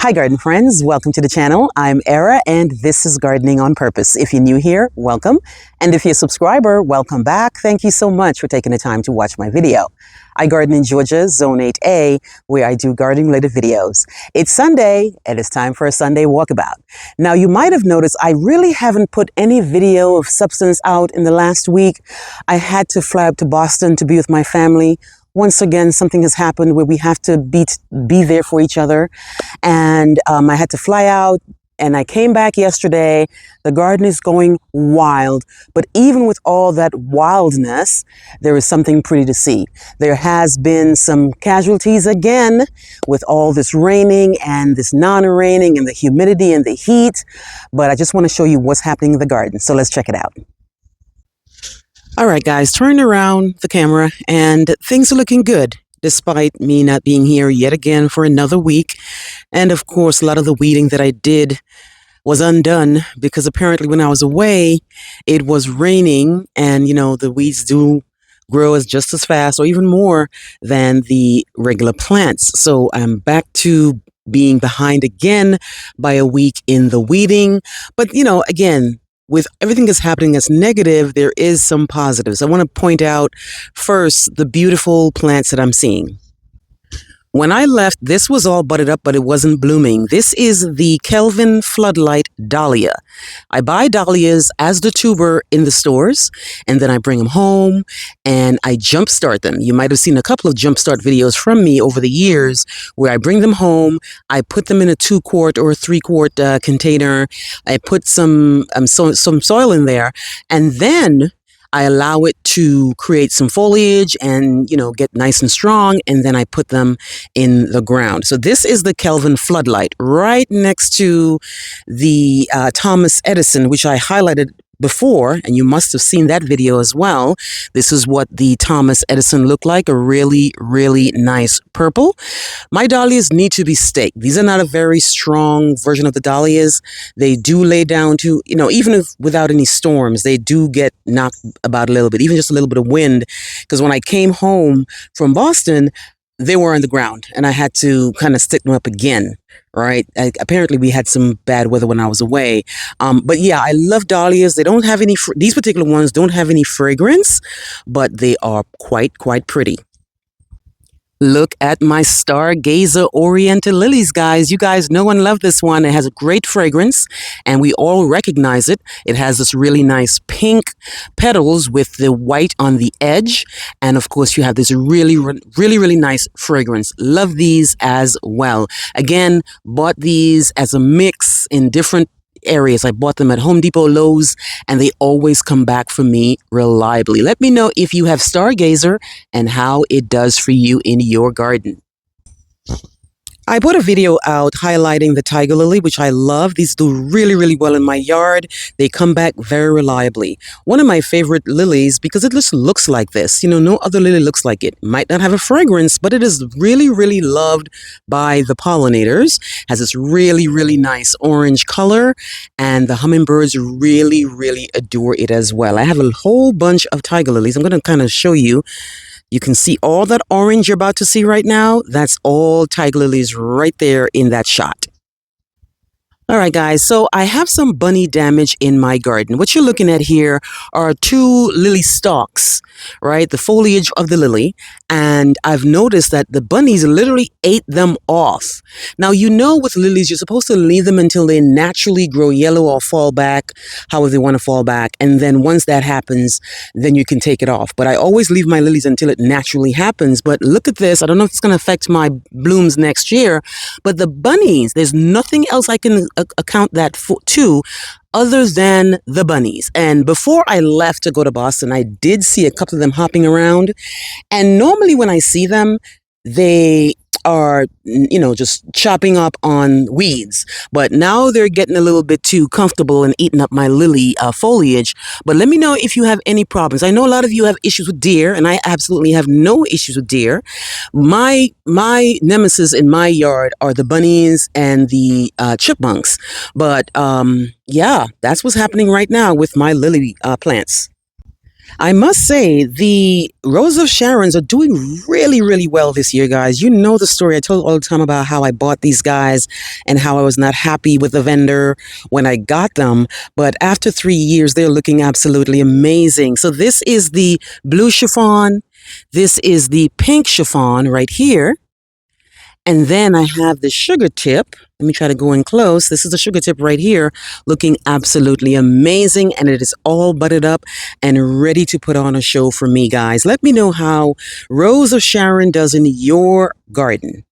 Hi garden friends, welcome to the channel. I'm Era and this is Gardening on Purpose. If you're new here, welcome. And if you're a subscriber, welcome back. Thank you so much for taking the time to watch my video. I garden in Georgia, Zone 8A, where I do gardening related videos. It's Sunday and it's time for a Sunday walkabout. Now you might have noticed I really haven't put any video of substance out in the last week. I had to fly up to Boston to be with my family. Once again, something has happened where we have to be there for each other. And I had to fly out and I came back yesterday. The garden is going wild. But even with all that wildness, there is something pretty to see. There has been some casualties again with all this raining and this non-raining and the humidity and the heat. But I just want to show you what's happening in the garden. So let's check it out. All right, guys, turn around the camera and things are looking good despite me not being here yet again for another week. And of course, a lot of the weeding that I did was undone because apparently when I was away, it was raining and, you know, the weeds do grow just as fast or even more than the regular plants. So I'm back to being behind again by a week in the weeding. But, you know, again, with everything that's happening that's negative, there is some positives. I want to point out first the beautiful plants that I'm seeing. When I left, this was all budded up, but it wasn't blooming. This is the Kelvin Floodlight Dahlia. I buy dahlias as the tuber in the stores, and then I bring them home and I jumpstart them. You might have seen a couple of jumpstart videos from me over the years where I bring them home, I put them in a 2-quart or a 3-quart container, I put some soil in there, and then I allow it to create some foliage and, you know, get nice and strong, and then I put them in the ground. So this is the Kelvin Floodlight right next to the Thomas Edison, which I highlighted before, and you must have seen that video as well. This is what the Thomas Edison looked like, a really, really nice purple. My dahlias need to be staked. These are not a very strong version of the dahlias. They do lay down to, you know, even if without any storms, they do get knocked about a little bit, even just a little bit of wind. Because when I came home from Boston, they were on the ground and I had to kind of stick them up again, right? Apparently we had some bad weather when I was away. But yeah, I love dahlias. They don't have any, these particular ones don't have any fragrance, but they are quite pretty. Look at my Stargazer Oriental Lilies, guys. You guys know and love this one. It has a great fragrance, and we all recognize it. It has this really nice pink petals with the white on the edge. And of course, you have this really nice fragrance. Love these as well. Again, bought these as a mix in different areas. I bought them at Home Depot, Lowe's, and they always come back for me reliably. Let me know if you have Stargazer and how it does for you in your garden. I put a video out highlighting the tiger lily, which I love. These do really well in my yard. They come back very reliably. One of my favorite lilies because it just looks like this. You know, no other lily looks like it. Might not have a fragrance, but it is really loved by the pollinators. Has this really nice orange color, and the hummingbirds really adore it as well. I have a whole bunch of tiger lilies. I'm going to kind of show you. You can see all that orange you're about to see right now. That's all tiger lilies right there in that shot. All right, guys, so I have some bunny damage in my garden. What you're looking at here are 2 lily stalks, right? The foliage of the lily. And I've noticed that the bunnies literally ate them off. Now, you know, with lilies, you're supposed to leave them until they naturally grow yellow or fall back, however they want to fall back. And then once that happens, then you can take it off. But I always leave my lilies until it naturally happens. But look at this. I don't know if it's going to affect my blooms next year. But the bunnies, there's nothing else I can account that to other than the bunnies. And before I left to go to Boston, I did see a couple of them hopping around. And normally when I see them, they are, you know, just chopping up on weeds. But now they're getting a little bit too comfortable and eating up my lily foliage. But let me know if you have any problems. I know a lot of you have issues with deer, and I absolutely have no issues with deer. My nemesis in my yard are the bunnies and the chipmunks. But yeah, that's what's happening right now with my lily plants. I must say, the Rose of Sharons are doing really, really well this year, guys. You know the story. I told all the time about how I bought these guys and how I was not happy with the vendor when I got them. But after 3 years, they're looking absolutely amazing. So this is the blue chiffon. This is the pink chiffon right here. And then I have the sugar tip. Let me try to go in close. This is the sugar tip right here, looking absolutely amazing. And it is all buttered up and ready to put on a show for me, guys. Let me know how Rose of Sharon does in your garden.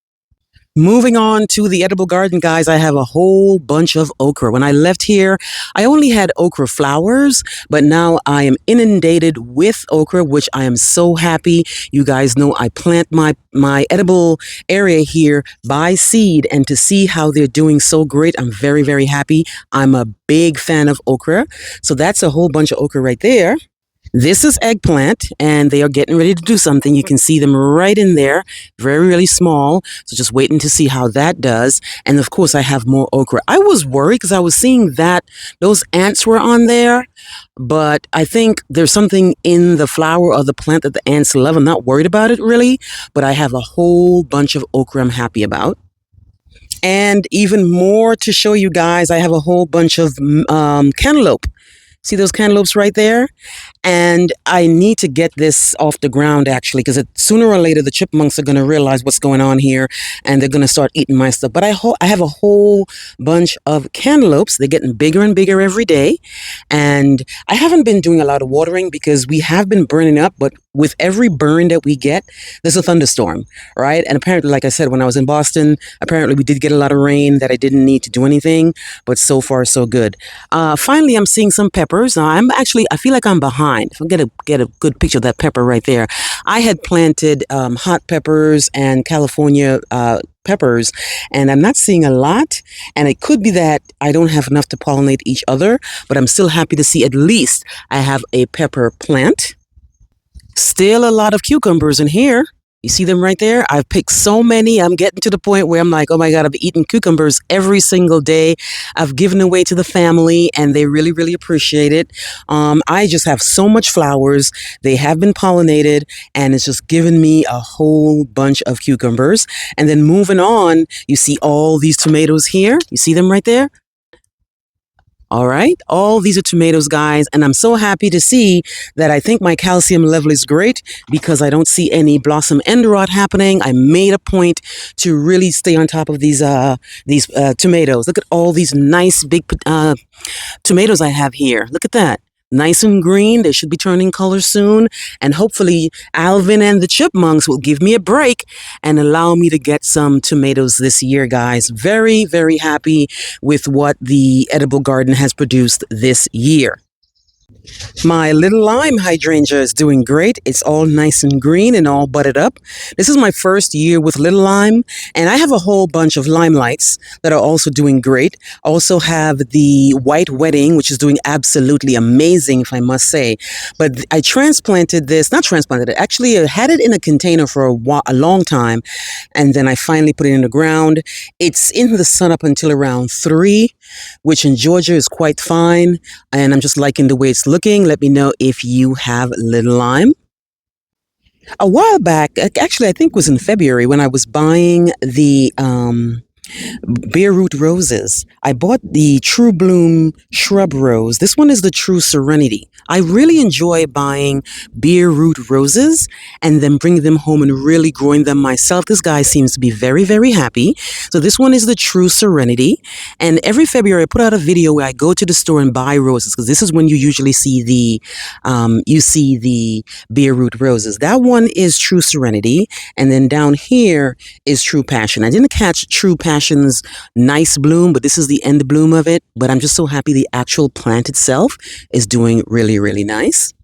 Moving on to the edible garden, guys, I have a whole bunch of okra. When I left here, I only had okra flowers, but now I am inundated with okra, which I am so happy. You guys know I plant my edible area here by seed, and to see how they're doing so great, I'm very, very happy. I'm a big fan of okra. So that's a whole bunch of okra right there. This is eggplant, and they are getting ready to do something. You can see them right in there, very, really small. So just waiting to see how that does. And of course, I have more okra. I was worried because I was seeing that those ants were on there, but I think there's something in the flower or the plant that the ants love. I'm not worried about it really, but I have a whole bunch of okra I'm happy about. And even more to show you guys, I have a whole bunch of cantaloupe. See those cantaloupes right there? And I need to get this off the ground actually, because sooner or later the chipmunks are going to realize what's going on here and they're going to start eating my stuff. But I have a whole bunch of cantaloupes. They're getting bigger and bigger every day. And I haven't been doing a lot of watering because we have been burning up. But with every burn that we get, there's a thunderstorm, right? And apparently, like I said, when I was in Boston, apparently we did get a lot of rain that I didn't need to do anything. But so far, so good. Finally, I'm seeing some peppers. I feel like I'm behind. If I get a good picture of that pepper right there. I had planted hot peppers and California peppers, and I'm not seeing a lot. And it could be that I don't have enough to pollinate each other, but I'm still happy to see at least I have a pepper plant. Still a lot of cucumbers in here. You see them right there? I've picked so many. I'm getting to the point where I'm like, oh my God, I've eaten cucumbers every single day. I've given away to the family and they really, really appreciate it. I just have so much flowers. They have been pollinated and it's just given me a whole bunch of cucumbers. And then moving on, you see all these tomatoes here. You see them right there? All right, all these are tomatoes, guys, and I'm so happy to see that I think my calcium level is great because I don't see any blossom end rot happening. I made a point to really stay on top of these tomatoes. Look at all these nice big tomatoes I have here. Look at that. Nice and green. They should be turning color soon. And hopefully Alvin and the chipmunks will give me a break and allow me to get some tomatoes this year, guys. Very, very happy with what the edible garden has produced this year. My little lime hydrangea is doing great. It's all nice and green and all budded up. This is my first year with little lime, and I have a whole bunch of limelights that are also doing great. Also have the white wedding, which is doing absolutely amazing, if I must say. But I transplanted this, not transplanted it, actually I had it in a container for a long time, and then I finally put it in the ground. It's in the sun up until around 3, which in Georgia is quite fine, and I'm just liking the way it's looking. Let me know if you have little lime. A while back, actually I think it was in February, when I was buying the bare root roses. I bought the True Bloom shrub rose. This one is the True Serenity. I really enjoy buying bare root roses and then bringing them home and really growing them myself. This guy seems to be very, very happy. So this one is the True Serenity. And every February I put out a video where I go to the store and buy roses, because this is when you usually see the bare root roses. That one is True Serenity. And then down here is True Passion. I didn't catch True Passion's nice bloom, but this is the end bloom of it. But I'm just so happy the actual plant itself is doing really, really nice.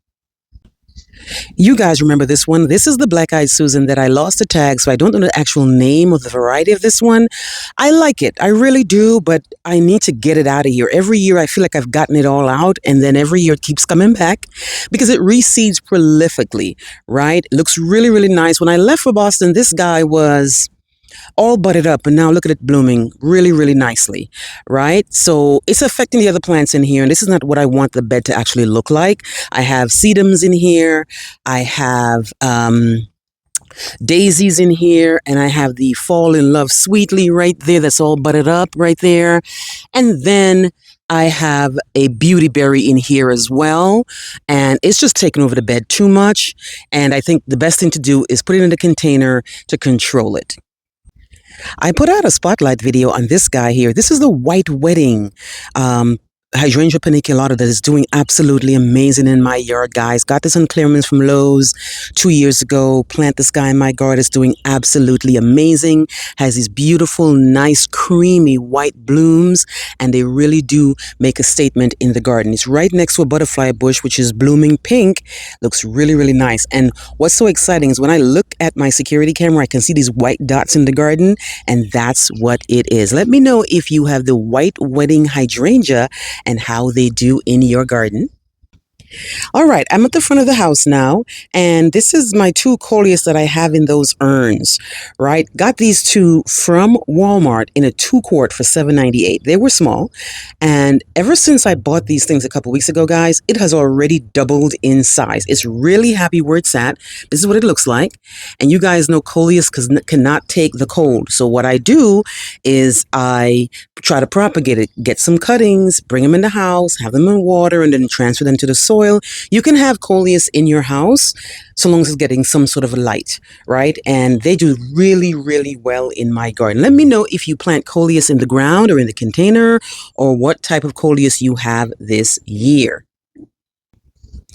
You guys remember this one? This is the Black-Eyed Susan that I lost the tag, so I don't know the actual name of the variety of this one. I like it. I really do, but I need to get it out of here. Every year I feel like I've gotten it all out, and then every year it keeps coming back because it reseeds prolifically, right? It looks really, really nice. When I left for Boston, this guy was all budded up, and now look at it blooming really, really nicely, right? So it's affecting the other plants in here, and this is not what I want the bed to actually look like. I have sedums in here. I have daisies in here, and I have the fall in love sweetly right there. That's all budded up right there. And then I have a beauty berry in here as well, and it's just taking over the bed too much. And I think the best thing to do is put it in a container to control it. I put out a spotlight video on this guy here. This is the White Wedding Hydrangea paniculata that is doing absolutely amazing in my yard, guys. Got this on clearance from Lowe's 2 years ago. Plant this guy in my garden. It's doing absolutely amazing. Has these beautiful, nice, creamy white blooms, and they really do make a statement in the garden. It's right next to a butterfly bush, which is blooming pink. Looks really, really nice. And what's so exciting is when I look at my security camera, I can see these white dots in the garden, and that's what it is. Let me know if you have the White Wedding hydrangea and how they do in your garden. All right, I'm at the front of the house now, and this is my 2 coleus that I have in those urns, right? Got these 2 from Walmart in a 2-quart for $7.98. They were small, and ever since I bought these things a couple weeks ago, guys, it has already doubled in size. It's really happy where it's at. This is what it looks like, and you guys know coleus cannot take the cold. So what I do is I try to propagate it, get some cuttings, bring them in the house, have them in water, and then transfer them to the soil. You can have coleus in your house so long as it's getting some sort of a light, right? And they do really, really well in my garden. Let me know if you plant coleus in the ground or in the container, or what type of coleus you have this year.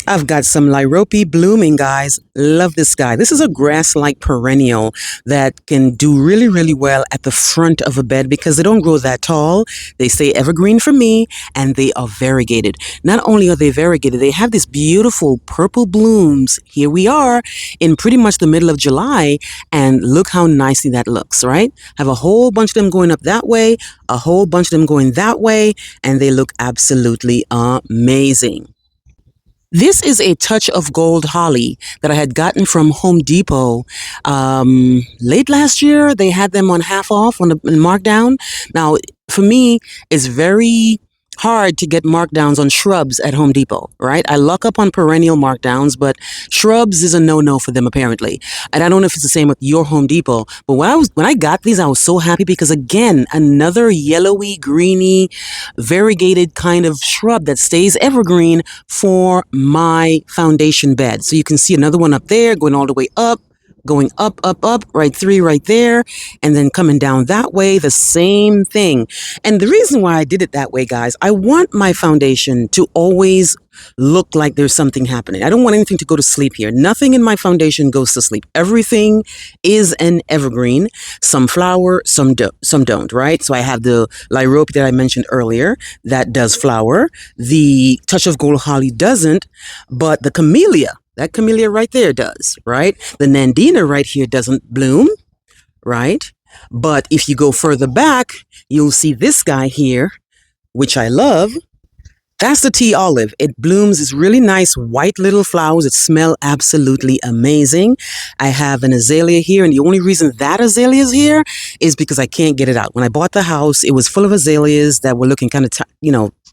I've got some lyrope blooming, guys. Love this guy. This is a grass-like perennial that can do really, really well at the front of a bed because they don't grow that tall. They stay evergreen for me, and they are variegated. Not only are they variegated, they have these beautiful purple blooms. Here we are in pretty much the middle of July, and look how nicely that looks, right? I have a whole bunch of them going up that way, a whole bunch of them going that way, and they look absolutely amazing. This is a touch of gold holly that I had gotten from Home Depot late last year. They had them on half off on the markdown. Now, for me, it's very hard to get markdowns on shrubs at Home Depot, right? I luck up on perennial markdowns, but shrubs is a no-no for them apparently. And I don't know if it's the same with your Home Depot, but when I got these, I was so happy because again, another yellowy, greeny, variegated kind of shrub that stays evergreen for my foundation bed. So you can see another one up there going all the way up, going up, up, up, right 3 right there, and then coming down that way, the same thing. And the reason why I did it that way, guys, I want my foundation to always look like there's something happening. I don't want anything to go to sleep here. Nothing in my foundation goes to sleep. Everything is an evergreen. Some flower, some don't, right? So I have the lyrope that I mentioned earlier that does flower. The touch of gold holly doesn't, but the camellia, that camellia right there does, right? The nandina right here doesn't bloom, right? But if you go further back, you'll see this guy here, which I love. That's the tea olive. It blooms its really nice white little flowers that smell absolutely amazing. I have an azalea here, and the only reason that azalea is here is because I can't get it out. When I bought the house, it was full of azaleas that were looking kind of,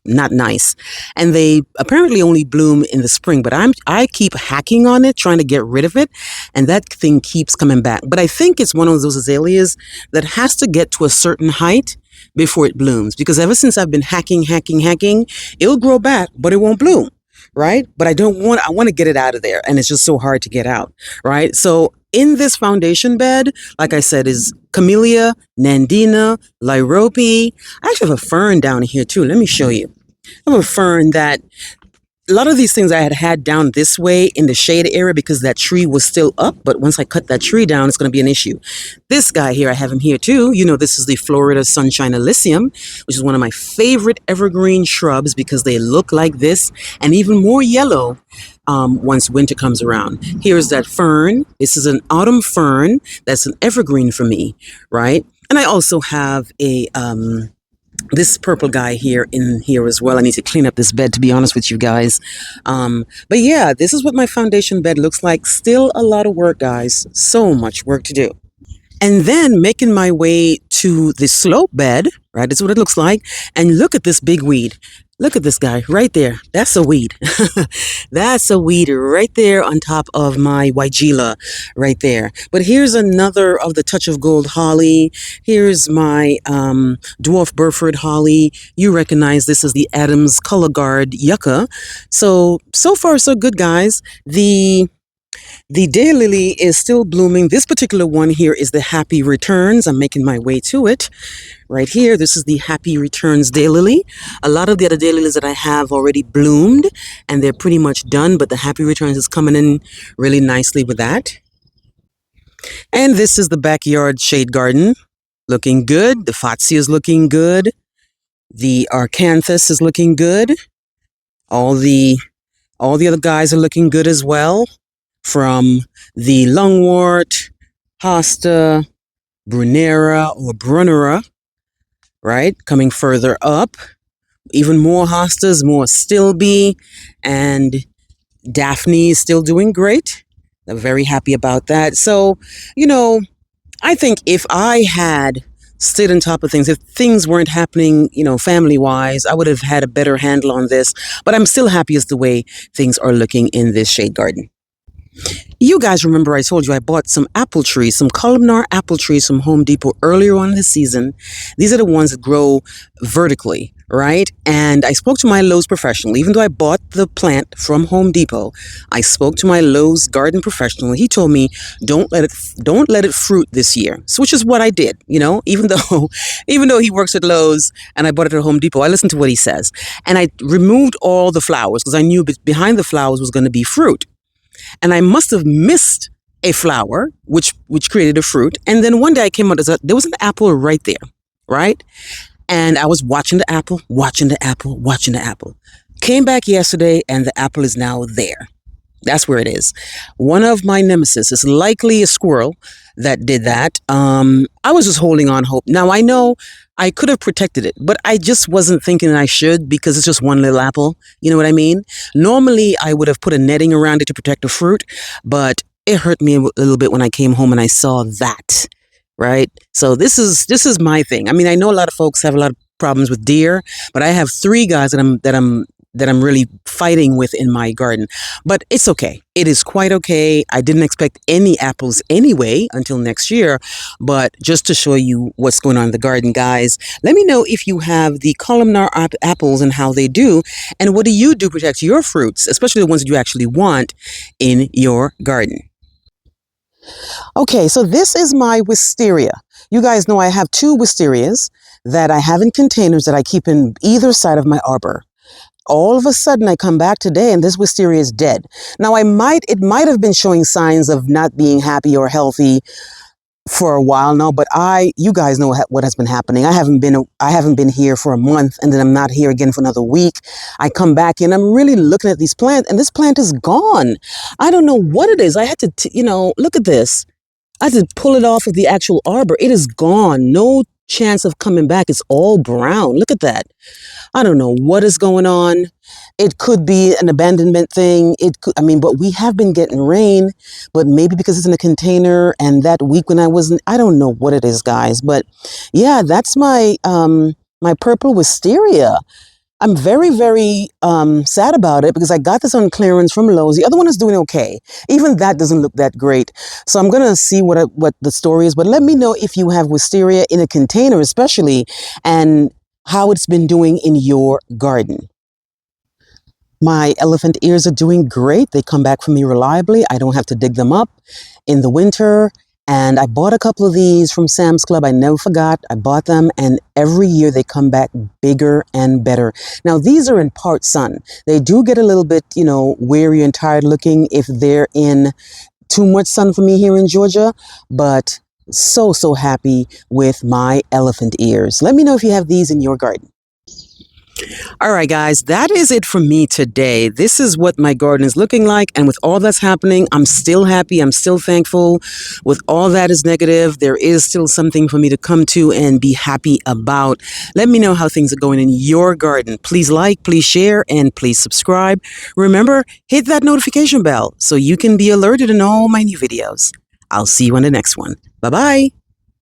not nice. And they apparently only bloom in the spring, but I keep hacking on it, trying to get rid of it, and that thing keeps coming back. But I think it's one of those azaleas that has to get to a certain height before it blooms, because ever since I've been hacking, it'll grow back, but it won't bloom, right? But I want to get it out of there, and it's just so hard to get out, right? So in this foundation bed, like I said, is camellia, nandina, lyrope. I actually have a fern down here too. Let me show you. I have a fern that a lot of these things I had down this way in the shade area because that tree was still up. But once I cut that tree down, it's going to be an issue. This guy here, I have him here too. You know, this is the Florida Sunshine Elysium, which is one of my favorite evergreen shrubs because they look like this and even more yellow once winter comes around. Here's that fern. This is an autumn fern. That's an evergreen for me, right? And I also have a this purple guy here in here as well. I need to clean up this bed, to be honest with you guys. But yeah, this is what my foundation bed looks like. Still a lot of work, guys. So much work to do. And then making my way to the slope bed, right? That's what it looks like. And look at this big weed. Look at this guy right there. That's a weed. That's a weed right there on top of my Weigela right there. But here's another of the Touch of Gold holly. Here's my dwarf Burford holly. You recognize this as the Adams Color Guard yucca. So far so good, guys. The daylily is still blooming. This particular one here is the Happy Returns. I'm making my way to it. Right here, this is the Happy Returns daylily. A lot of the other daylilies that I have already bloomed, and they're pretty much done, but the Happy Returns is coming in really nicely with that. And this is the backyard shade garden. Looking good. The Fatsia is looking good. The Arcanthus is looking good. All the other guys are looking good as well. From the lungwort, hosta, brunera or brunera, right? Coming further up, even more hostas, more stilby, and Daphne is still doing great. I'm very happy about that. So, you know, I think if I had stayed on top of things, if things weren't happening, you know, family-wise, I would have had a better handle on this. But I'm still happy as the way things are looking in this shade garden. You guys remember I told you I bought some apple trees, some columnar apple trees from Home Depot earlier on in the season. These are the ones that grow vertically, right? And I spoke to my Lowe's professional. Even though I bought the plant from Home Depot, I spoke to my Lowe's garden professional. He told me don't let it fruit this year. So which is what I did, you know, even though he works at Lowe's and I bought it at Home Depot, I listened to what he says. And I removed all the flowers because I knew behind the flowers was going to be fruit. And I must have missed a flower, which created a fruit. And then one day I came out, there was an apple right there, right? And I was watching the apple, watching the apple, watching the apple. Came back yesterday and the apple is now there. That's where it is. One of my nemesis is likely a squirrel that did that. I was just holding on hope. Now I know I could have protected it, but I just wasn't thinking I should because it's just one little apple. You know what I mean? Normally I would have put a netting around it to protect the fruit, but it hurt me a little bit when I came home and I saw that. Right? So this is my thing. I mean, I know a lot of folks have a lot of problems with deer, but I have 3 guys that I'm really fighting with in my garden. But it's okay. It is quite okay. I didn't expect any apples anyway until next year. But just to show you what's going on in the garden, guys, let me know if you have the columnar apples and how they do. And what do you do to protect your fruits, especially the ones that you actually want in your garden? Okay, so this is my wisteria. You guys know I have 2 wisterias that I have in containers that I keep in either side of my arbor. All of a sudden I come back today and this wisteria is dead. Now it might have been showing signs of not being happy or healthy for a while now, but you guys know what has been happening. I haven't been here for a month, and then I'm not here again for another week. I come back and I'm really looking at these plants, and this plant is gone. I don't know what it is. I had to, look at this. I had to pull it off of the actual arbor. It is gone. No chance of coming back. It's all brown. Look at that. I don't know what is going on. It could be an abandonment thing. But we have been getting rain, but maybe because it's in a container, and that week when I don't know what it is, guys. But yeah, that's my my purple wisteria. I'm very, very sad about it because I got this on clearance from Lowe's. The other one is doing okay. Even that doesn't look that great. So I'm going to see what the story is. But let me know if you have wisteria in a container especially, and how it's been doing in your garden. My elephant ears are doing great. They come back for me reliably. I don't have to dig them up in the winter. And I bought a couple of these from Sam's Club. I never forgot. I bought them, and every year they come back bigger and better. Now, these are in part sun. They do get a little bit, weary and tired looking if they're in too much sun for me here in Georgia. But so happy with my elephant ears. Let me know if you have these in your garden. All right, guys, that is it for me today. This is what my garden is looking like. And with all that's happening, I'm still happy. I'm still thankful. With all that is negative, there is still something for me to come to and be happy about. Let me know how things are going in your garden. Please like, please share, and please subscribe. Remember, hit that notification bell so you can be alerted in all my new videos. I'll see you on the next one. Bye-bye.